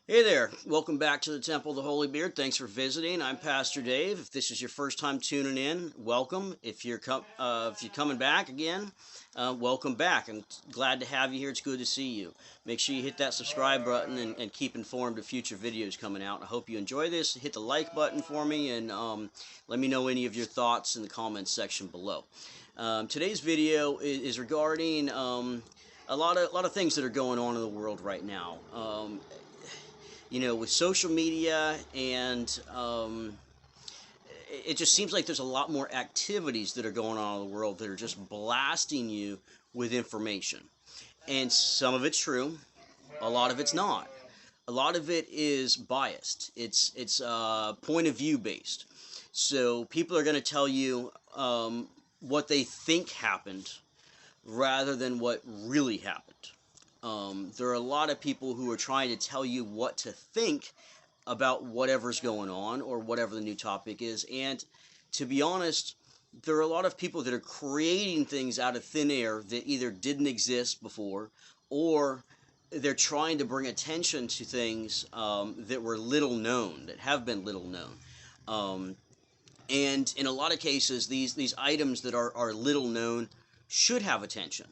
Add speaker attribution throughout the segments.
Speaker 1: Hey there, welcome back to the Temple of the Holy Beard. Thanks for visiting. I'm Pastor Dave. If this is your first time tuning in, welcome. If you're coming back again, welcome back. I'm glad to have you here. It's good to see you. Make sure you hit that subscribe button and keep informed of future videos coming out. I hope you enjoy this. Hit the like button for me and let me know any of your thoughts in the comments section below. Today's video is regarding a lot of things that are going on in the world right now. With social media and it just seems like there's a lot more activities that are going on in the world that are just blasting you with information. And some of it's true, a lot of it's not. A lot of it is biased. It's point of view based. So people are going to tell you what they think happened rather than what really happened. There are a lot of people who are trying to tell you what to think about whatever's going on or whatever the new topic is. And to be honest, there are a lot of people that are creating things out of thin air that either didn't exist before or they're trying to bring attention to things that were little known, that have been little known. And in a lot of cases, these items that are little known should have attention.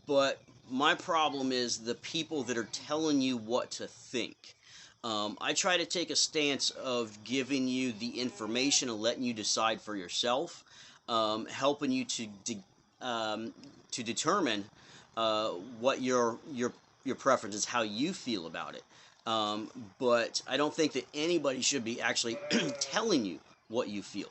Speaker 1: But my problem is the people that are telling you what to think. I try to take a stance of giving you the information and letting you decide for yourself, helping you to determine what your preference is, how you feel about it. But I don't think that anybody should be actually telling you what you feel.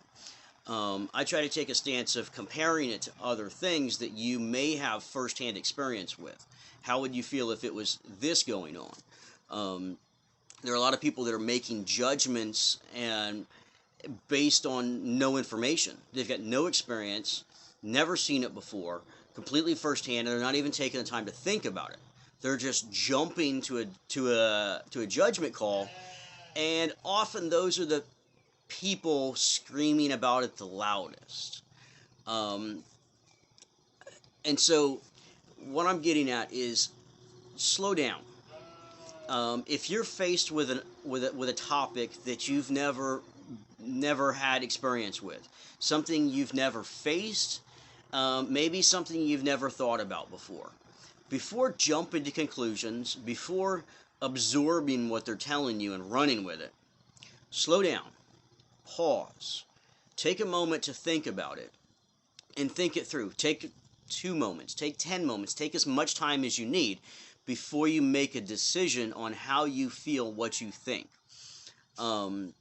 Speaker 1: I try to take a stance of comparing it to other things that you may have firsthand experience with. How would you feel if it was this going on? There are a lot of people that are making judgments and based on no information. They've got no experience, never seen it before, completely firsthand, and they're not even taking the time to think about it. They're just jumping to a judgment call, and often those are the people screaming about it the loudest. Um, and so, what I'm getting at is slow down. If you're faced with a topic that you've never had experience with, something you've never faced, maybe something you've never thought about before jumping to conclusions, before absorbing what they're telling you and running with it, slow down, pause, take a moment to think about it, and think it through. Take 2 moments, take 10 moments, take as much time as you need before you make a decision on how you feel, what you think. Um,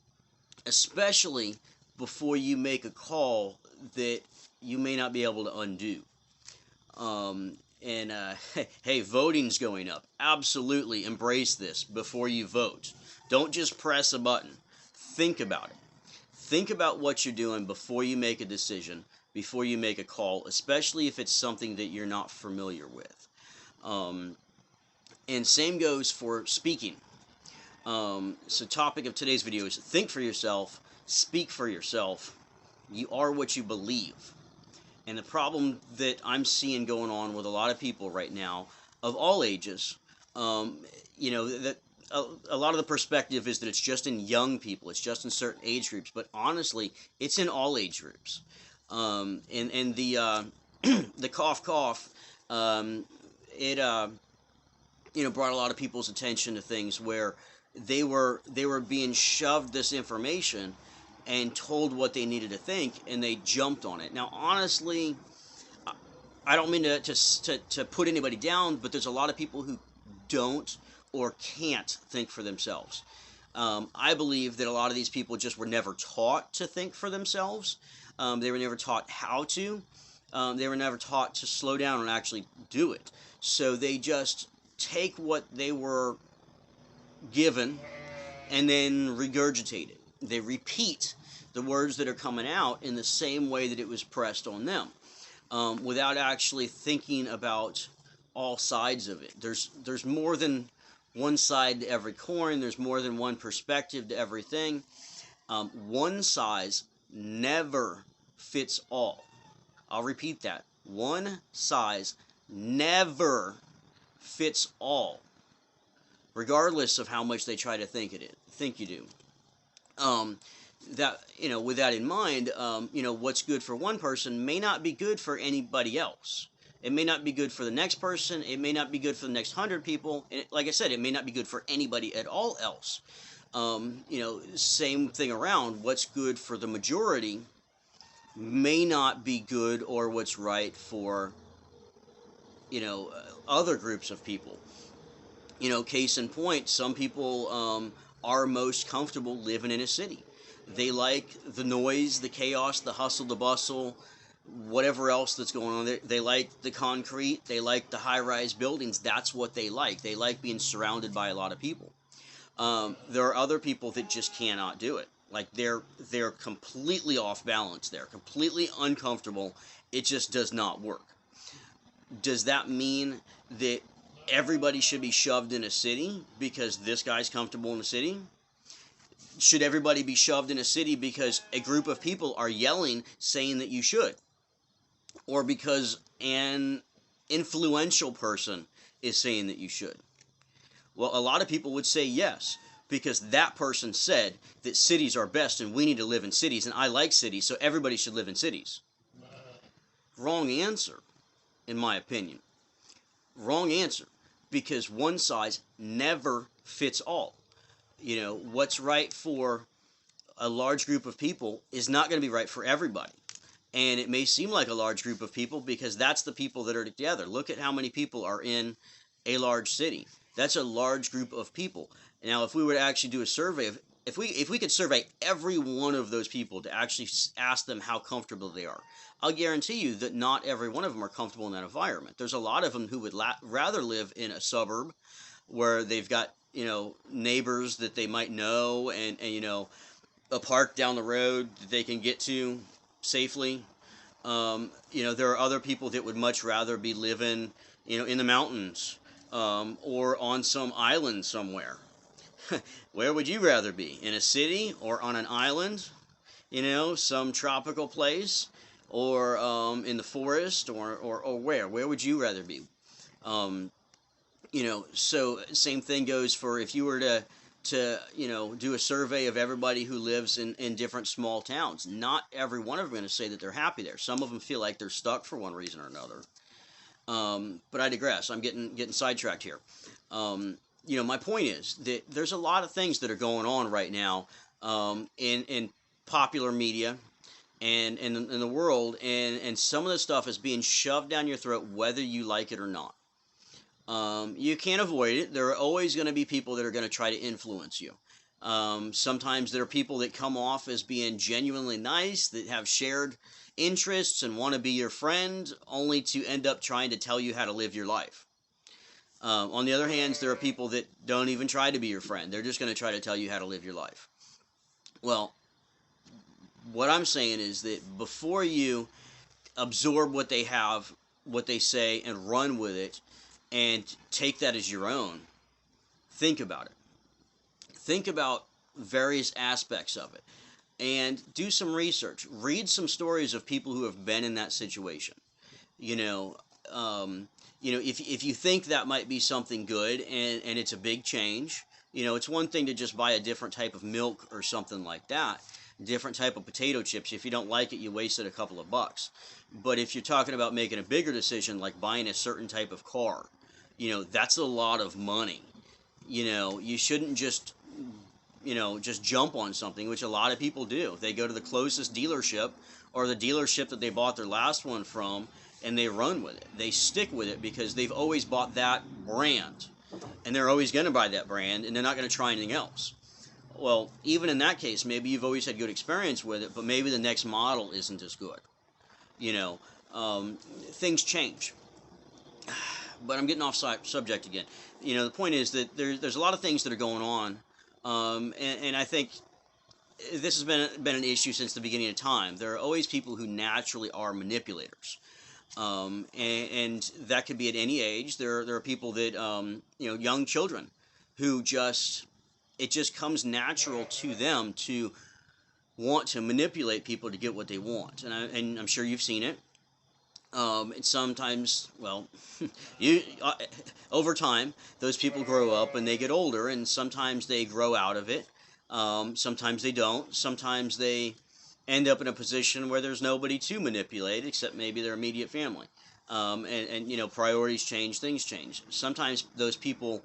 Speaker 1: Especially before you make a call that you may not be able to undo. And hey, voting's going up. Absolutely embrace this before you vote. Don't just press a button. Think about it. Think about what you're doing before you make a decision, before you make a call, especially if it's something that you're not familiar with. Um, and same goes for speaking. So topic of today's video is think for yourself, speak for yourself. You are what you believe. And the problem that I'm seeing going on with a lot of people right now, of all ages, that a lot of the perspective is that it's just in young people, it's just in certain age groups, but honestly, it's in all age groups. And the the cough, it brought a lot of people's attention to things where they were being shoved this information and told what they needed to think, and they jumped on it. Now, honestly, I don't mean to put anybody down, but there's a lot of people who don't or can't think for themselves. I believe that a lot of these people just were never taught to think for themselves. They were never taught how to. They were never taught to slow down and actually do it. So they just take what they were given and then regurgitate it. They repeat the words that are coming out in the same way that it was pressed on them, without actually thinking about all sides of it. There's more than one side to every coin. There's more than one perspective to everything. One size never fits all. I'll repeat that. One size never fits all. regardless of how much they try to think you do. Um, that with that in mind, what's good for one person may not be good for anybody else. It may not be good for the next person. It may not be good for the next 100 people. And like I said, it may not be good for anybody at all else. Same thing around. What's good for the majority may not be good or what's right for other groups of people. Case in point, some people are most comfortable living in a city. They like the noise, the chaos, the hustle, the bustle, whatever else that's going on there. They like the concrete. They like the high-rise buildings. That's what they like. They like being surrounded by a lot of people. There are other people that just cannot do it. Like they're completely off balance. They're completely uncomfortable. It just does not work. Does that mean that everybody should be shoved in a city because this guy's comfortable in the city? Should everybody be shoved in a city because a group of people are yelling saying that you should? Or because an influential person is saying that you should? Well, a lot of people would say yes, because that person said that cities are best and we need to live in cities, and I like cities, so everybody should live in cities. Wrong answer, in my opinion. Wrong answer, because one size never fits all. What's right for a large group of people is not going to be right for everybody. And it may seem like a large group of people because that's the people that are together. Look at how many people are in a large city. That's a large group of people. Now, if we were to actually do a survey if we could survey every one of those people to actually ask them how comfortable they are, I'll guarantee you that not every one of them are comfortable in that environment. There's a lot of them who would rather live in a suburb where they've got neighbors that they might know, and a park down the road that they can get to safely. There are other people that would much rather be living in the mountains, or on some island somewhere. Where would you rather be? In a city or on an island? Some tropical place, or in the forest, or where? Where would you rather be? So same thing goes for if you were to do a survey of everybody who lives in different small towns. Not every one of them are going to say that they're happy there. Some of them feel like they're stuck for one reason or another. But I digress. I'm getting sidetracked here. My point is that there's a lot of things that are going on right now in popular media and in the world, and some of the stuff is being shoved down your throat whether you like it or not. You can't avoid it. There are always going to be people that are going to try to influence you. Sometimes there are people that come off as being genuinely nice, that have shared interests and want to be your friend, only to end up trying to tell you how to live your life. On the other hand, there are people that don't even try to be your friend. They're just going to try to tell you how to live your life. Well, what I'm saying is that before you absorb what they have, what they say, and run with it, and take that as your own, think about it. Think about various aspects of it, and do some research. Read some stories of people who have been in that situation. If you think that might be something good, and it's a big change, it's one thing to just buy a different type of milk or something like that, different type of potato chips. If you don't like it, you wasted a couple of bucks. But if you're talking about making a bigger decision, like buying a certain type of car, that's a lot of money. You shouldn't just jump on something, which a lot of people do. They go to the closest dealership, or the dealership that they bought their last one from, and they run with it. They stick with it because they've always bought that brand, and they're always going to buy that brand, and they're not going to try anything else. Well, even in that case, maybe you've always had good experience with it, but maybe the next model isn't as good. Things change. But I'm getting off subject again. The point is that there's a lot of things that are going on, and I think this has been an issue since the beginning of time. There are always people who naturally are manipulators, and that could be at any age. There are people that young children who it just comes natural to them to want to manipulate people to get what they want, and I'm sure you've seen it. And sometimes, well, you over time, those people grow up and they get older, and sometimes they grow out of it. Sometimes they don't. Sometimes they end up in a position where there's nobody to manipulate except maybe their immediate family. And priorities change, things change. Sometimes those people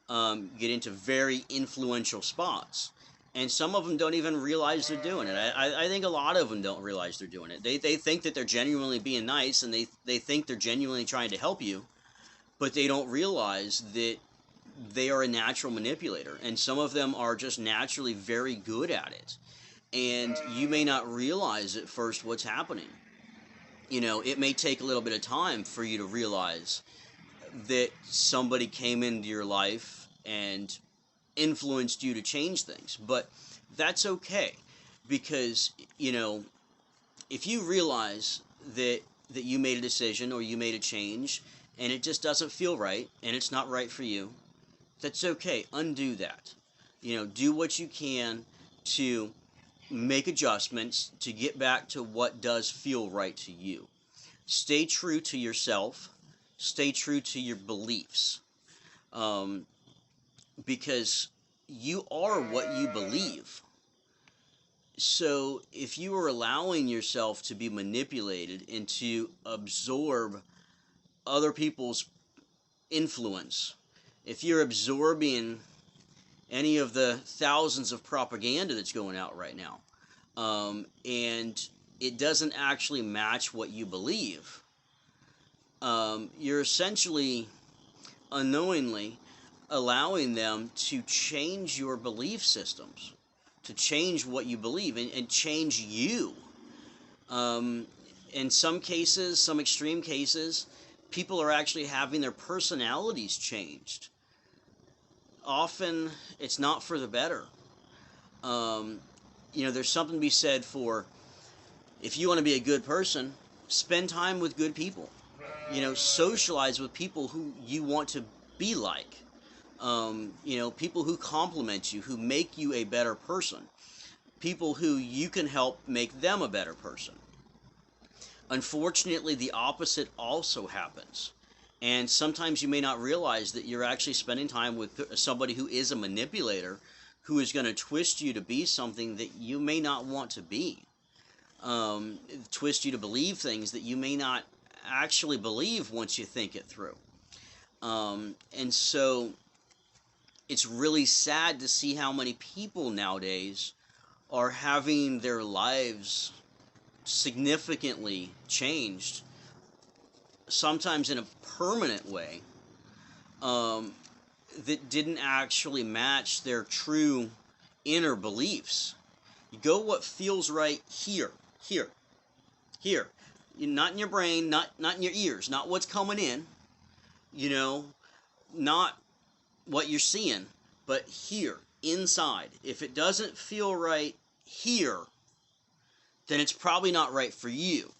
Speaker 1: get into very influential spots, and some of them don't even realize they're doing it. I think a lot of them don't realize they're doing it. They think that they're genuinely being nice, and they think they're genuinely trying to help you, but they don't realize that they are a natural manipulator, and some of them are just naturally very good at it. And you may not realize at first what's happening. It may take a little bit of time for you to realize that somebody came into your life and influenced you to change things. But that's okay, because if you realize that you made a decision or you made a change and it just doesn't feel right and it's not right for you, that's okay. Undo that. Do what you can to make adjustments to get back to what does feel right to you. Stay true to yourself. Stay true to your beliefs. Because you are what you believe. So if you are allowing yourself to be manipulated and to absorb other people's influence, if you're absorbing any of the thousands of propaganda that's going out right now, and it doesn't actually match what you believe, you're essentially unknowingly allowing them to change your belief systems, to change what you believe, and change you. In some cases, some extreme cases, people are actually having their personalities changed. Often, it's not for the better. There's something to be said for, if you want to be a good person, spend time with good people. Socialize with people who you want to be like. People who compliment you, who make you a better person. People who you can help make them a better person. Unfortunately, the opposite also happens. And sometimes you may not realize that you're actually spending time with somebody who is a manipulator, who is going to twist you to be something that you may not want to be. Twist you to believe things that you may not actually believe once you think it through. And so it's really sad to see how many people nowadays are having their lives significantly changed, sometimes in a permanent way, that didn't actually match their true inner beliefs. You go what feels right here. Not in your brain, not in your ears, not what's coming in, not what you're seeing, but here, inside. If it doesn't feel right here, then it's probably not right for you.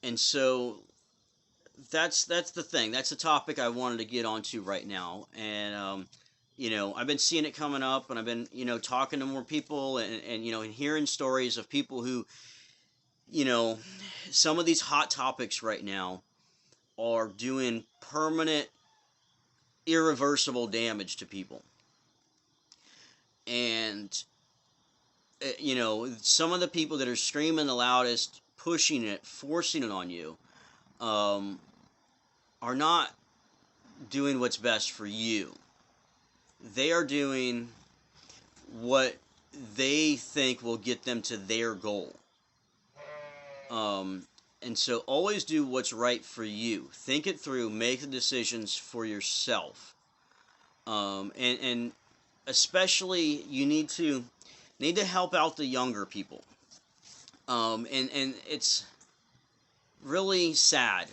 Speaker 1: And so that's the thing. That's the topic I wanted to get onto right now. And I've been seeing it coming up, and I've been talking to more people, and hearing stories of people who, some of these hot topics right now are doing permanent, irreversible damage to people. And some of the people that are screaming the loudest, pushing it, forcing it on you, are not doing what's best for you. They are doing what they think will get them to their goal. And so always do what's right for you. Think it through. Make the decisions for yourself. And especially you need to help out the younger people. And it's really sad.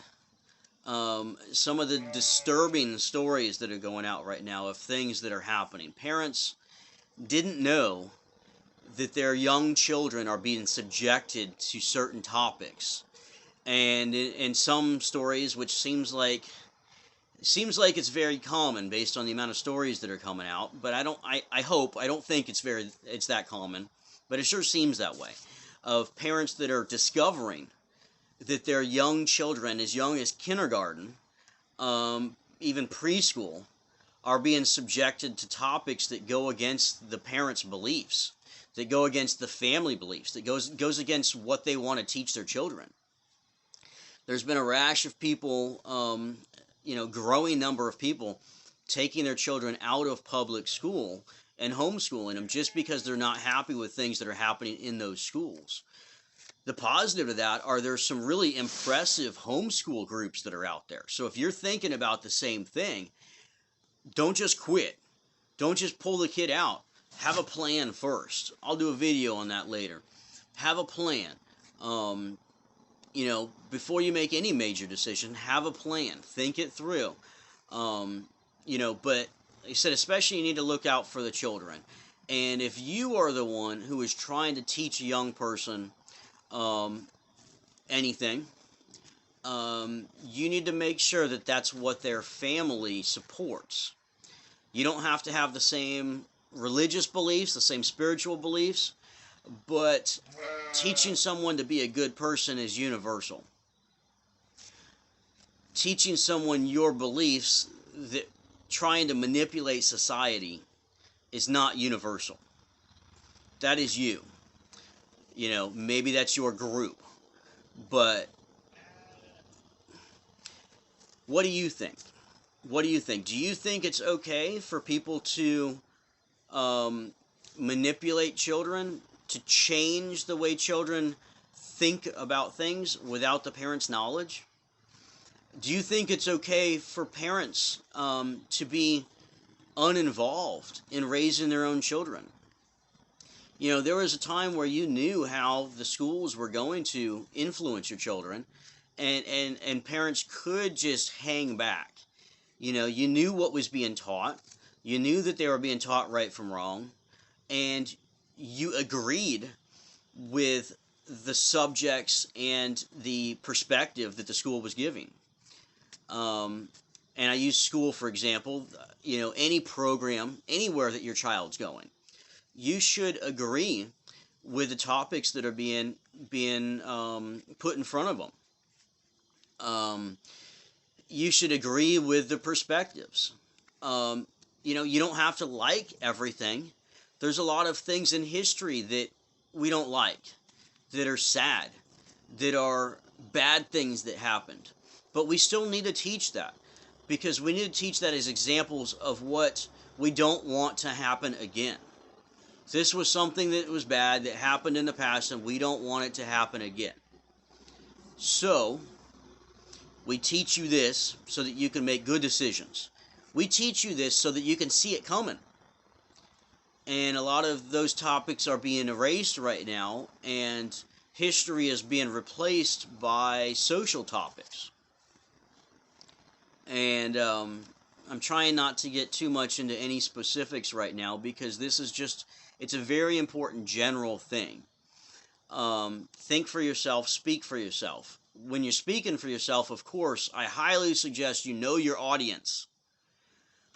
Speaker 1: Some of the disturbing stories that are going out right now of things that are happening. Parents didn't know that their young children are being subjected to certain topics. And in some stories, which seems like it's very common based on the amount of stories that are coming out, but I don't think it's that common, but it sure seems that way. of parents that are discovering that their young children, as young as kindergarten, even preschool, are being subjected to topics that go against the parents' beliefs, that go against the family beliefs, that goes against what they want to teach their children. There's been a rash of people, growing number of people taking their children out of public school and homeschooling them just because they're not happy with things that are happening in those schools. The positive of that are there's some really impressive homeschool groups that are out there. So if you're thinking about the same thing, don't just quit. Don't just pull the kid out. Have a plan first. I'll do a video on that later. Have a plan. Before you make any major decision, have a plan. Think it through. But like I said, especially you need to look out for the children. And if you are the one who is trying to teach a young person anything, you need to make sure that that's what their family supports. You don't have to have the same religious beliefs, the same spiritual beliefs, but teaching someone to be a good person is universal. Teaching someone your beliefs, that trying to manipulate society, is not universal. That is you. Maybe that's your group. But what do you think? What do you think? Do you think it's okay for people to manipulate children, to change the way children think about things without the parents' knowledge? Do you think it's okay for parents to be uninvolved in raising their own children? There was a time where you knew how the schools were going to influence your children, and parents could just hang back. You knew what was being taught. You knew that they were being taught right from wrong, and you agreed with the subjects and the perspective that the school was giving. And I use school, for example. Any program, anywhere that your child's going, you should agree with the topics that are being put in front of them. You should agree with the perspectives. You don't have to like everything. There's a lot of things in history that we don't like, that are sad, that are bad things that happened. But we still need to teach that, because we need to teach that as examples of what we don't want to happen again. This was something that was bad, that happened in the past, and we don't want it to happen again. So we teach you this so that you can make good decisions. We teach you this so that you can see it coming. And a lot of those topics are being erased right now, and history is being replaced by social topics. And I'm trying not to get too much into any specifics right now, because this is it's a very important general thing. Think for yourself, speak for yourself. When you're speaking for yourself, of course, I highly suggest you know your audience.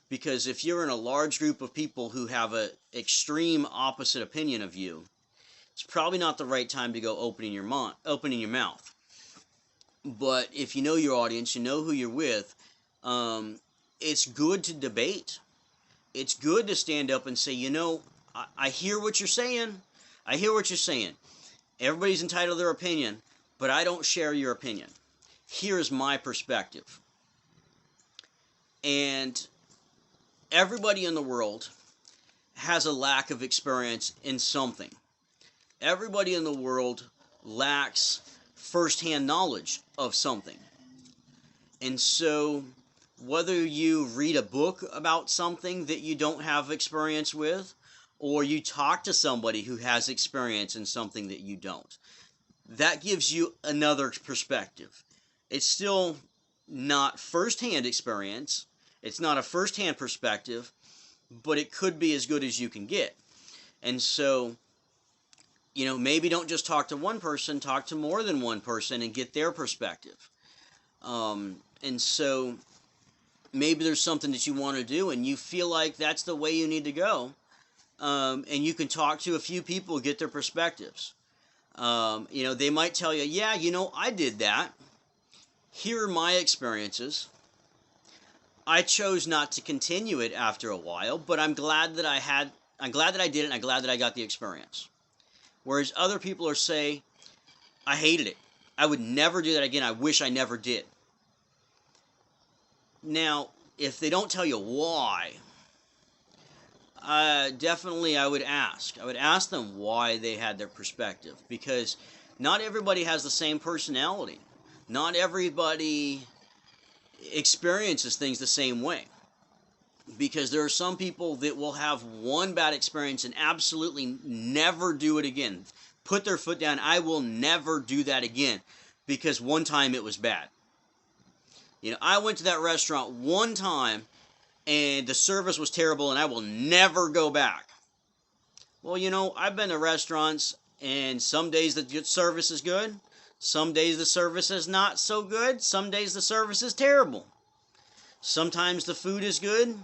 Speaker 1: Because if you're in a large group of people who have an extreme opposite opinion of you, it's probably not the right time to go opening your mouth. But if you know your audience, you know who you're with, it's good to debate. It's good to stand up and say, I hear what you're saying. I hear what you're saying. Everybody's entitled to their opinion, but I don't share your opinion. Here's my perspective. And everybody in the world has a lack of experience in something. Everybody in the world lacks firsthand knowledge of something. And so, whether you read a book about something that you don't have experience with, or you talk to somebody who has experience in something that you don't, that gives you another perspective. It's still not firsthand experience. It's not a firsthand perspective, but it could be as good as you can get. And so, maybe don't just talk to one person, talk to more than one person and get their perspective. And so, maybe there's something that you want to do and you feel like that's the way you need to go. And you can talk to a few people, get their perspectives. They might tell you, yeah, I did that. Here are my experiences. I chose not to continue it after a while, but I'm glad that I'm glad that I did it, and I'm glad that I got the experience. Whereas other people are say, I hated it. I would never do that again. I wish I never did. Now, if they don't tell you why, definitely I would ask. I would ask them why they had their perspective, because not everybody has the same personality. Not everybody experiences things the same way. Because there are some people that will have one bad experience and absolutely never do it again. Put their foot down, I will never do that again because one time it was bad. I went to that restaurant one time and the service was terrible and I will never go back. Well, I've been to restaurants and some days the service is good, some days the service is not so good, some days the service is terrible. Sometimes the food is good,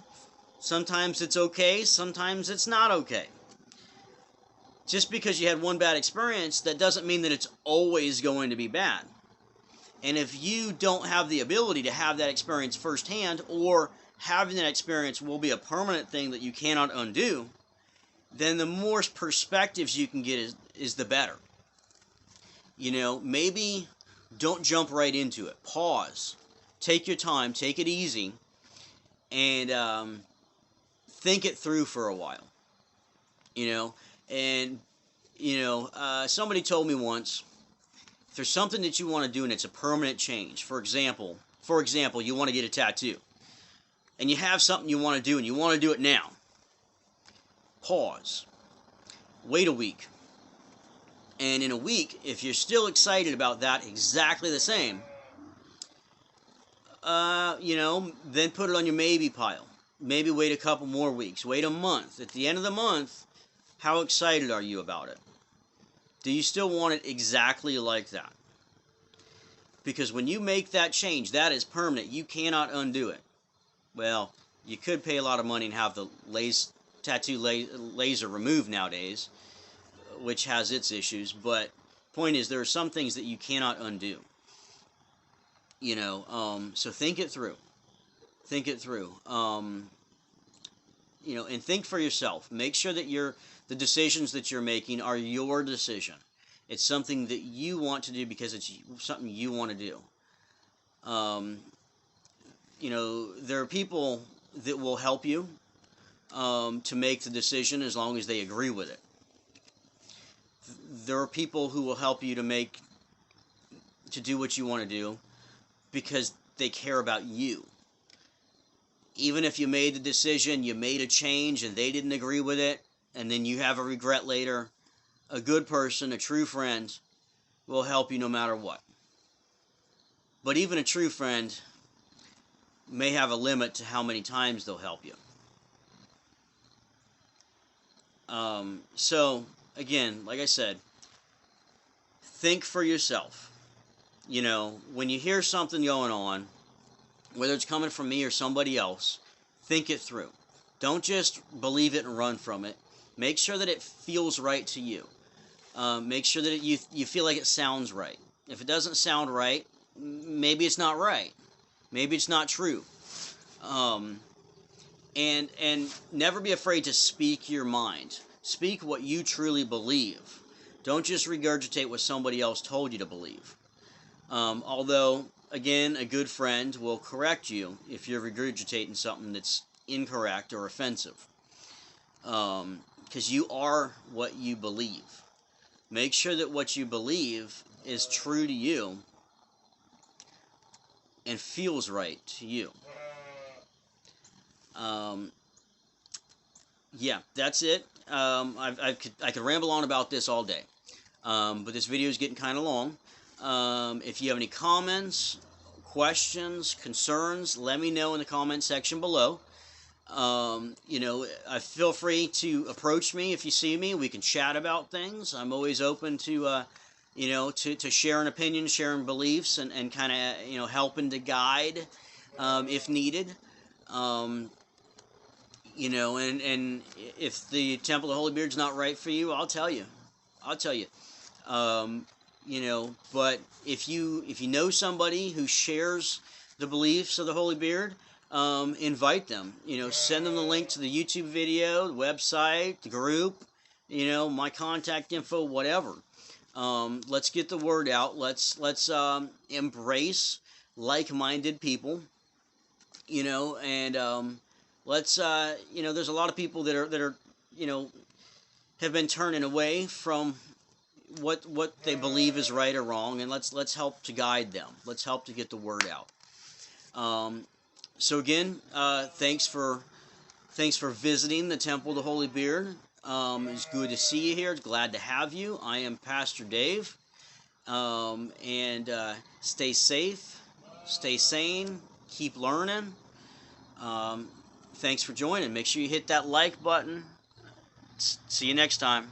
Speaker 1: sometimes it's okay, sometimes it's not okay. Just because you had one bad experience, that doesn't mean that it's always going to be bad. And if you don't have the ability to have that experience firsthand, or having that experience will be a permanent thing that you cannot undo, then the more perspectives you can get is the better. Maybe don't jump right into it. Pause. Take your time. Take it easy. And think it through for a while. Somebody told me once, if there's something that you want to do and it's a permanent change, for example, you want to get a tattoo, and you have something you want to do and you want to do it now, pause, wait a week, and in a week, if you're still excited about that exactly the same, then put it on your maybe pile. Maybe wait a couple more weeks, wait a month. At the end of the month, how excited are you about it? Do you still want it exactly like that? Because when you make that change, that is permanent. You cannot undo it. Well, you could pay a lot of money and have the tattoo laser removed nowadays, which has its issues. But point is, there are some things that you cannot undo. So think it through. Think it through. And think for yourself. Make sure that the decisions that you're making are your decision. It's something that you want to do because it's something you want to do. There are people that will help you to make the decision as long as they agree with it. There are people who will help you to do what you want to do because they care about you. Even if you made the decision, you made a change, and they didn't agree with it, and then you have a regret later, a good person, a true friend, will help you no matter what. But even a true friend may have a limit to how many times they'll help you. So, again, like I said, think for yourself. When you hear something going on, whether it's coming from me or somebody else, think it through. Don't just believe it and run from it. Make sure that it feels right to you. Make sure that you feel like it sounds right. If it doesn't sound right, maybe it's not right. Maybe it's not true. And never be afraid to speak your mind. Speak what you truly believe. Don't just regurgitate what somebody else told you to believe. Although, again, a good friend will correct you if you're regurgitating something that's incorrect or offensive. Because you are what you believe. Make sure that what you believe is true to you and feels right to you. Yeah, that's it. I could ramble on about this all day. But this video is getting kind of long. If you have any comments, questions, concerns, let me know in the comment section below. Feel free to approach me if you see me. We can chat about things. I'm always open to, to sharing opinions, sharing beliefs, and kind of, helping to guide if needed. And if the Temple of the Holy Beard's not right for you, I'll tell you. You know, but if you know somebody who shares the beliefs of the Holy Beard, invite them. You know, send them the link to the YouTube video, the website, the group. You know, my contact info, whatever. Let's get the word out. Let's embrace like-minded people. You know, and let's you know, there's a lot of people that are you know, have been turning away from what they believe is right or wrong, and let's help to guide them. Let's help to get the word out. So again, thanks for visiting the Temple of the Holy Beard. It's good to see you here. It's glad to have you. I am Pastor Dave, and stay safe, stay sane, keep learning. Thanks for joining. Make sure you hit that like button. See you next time.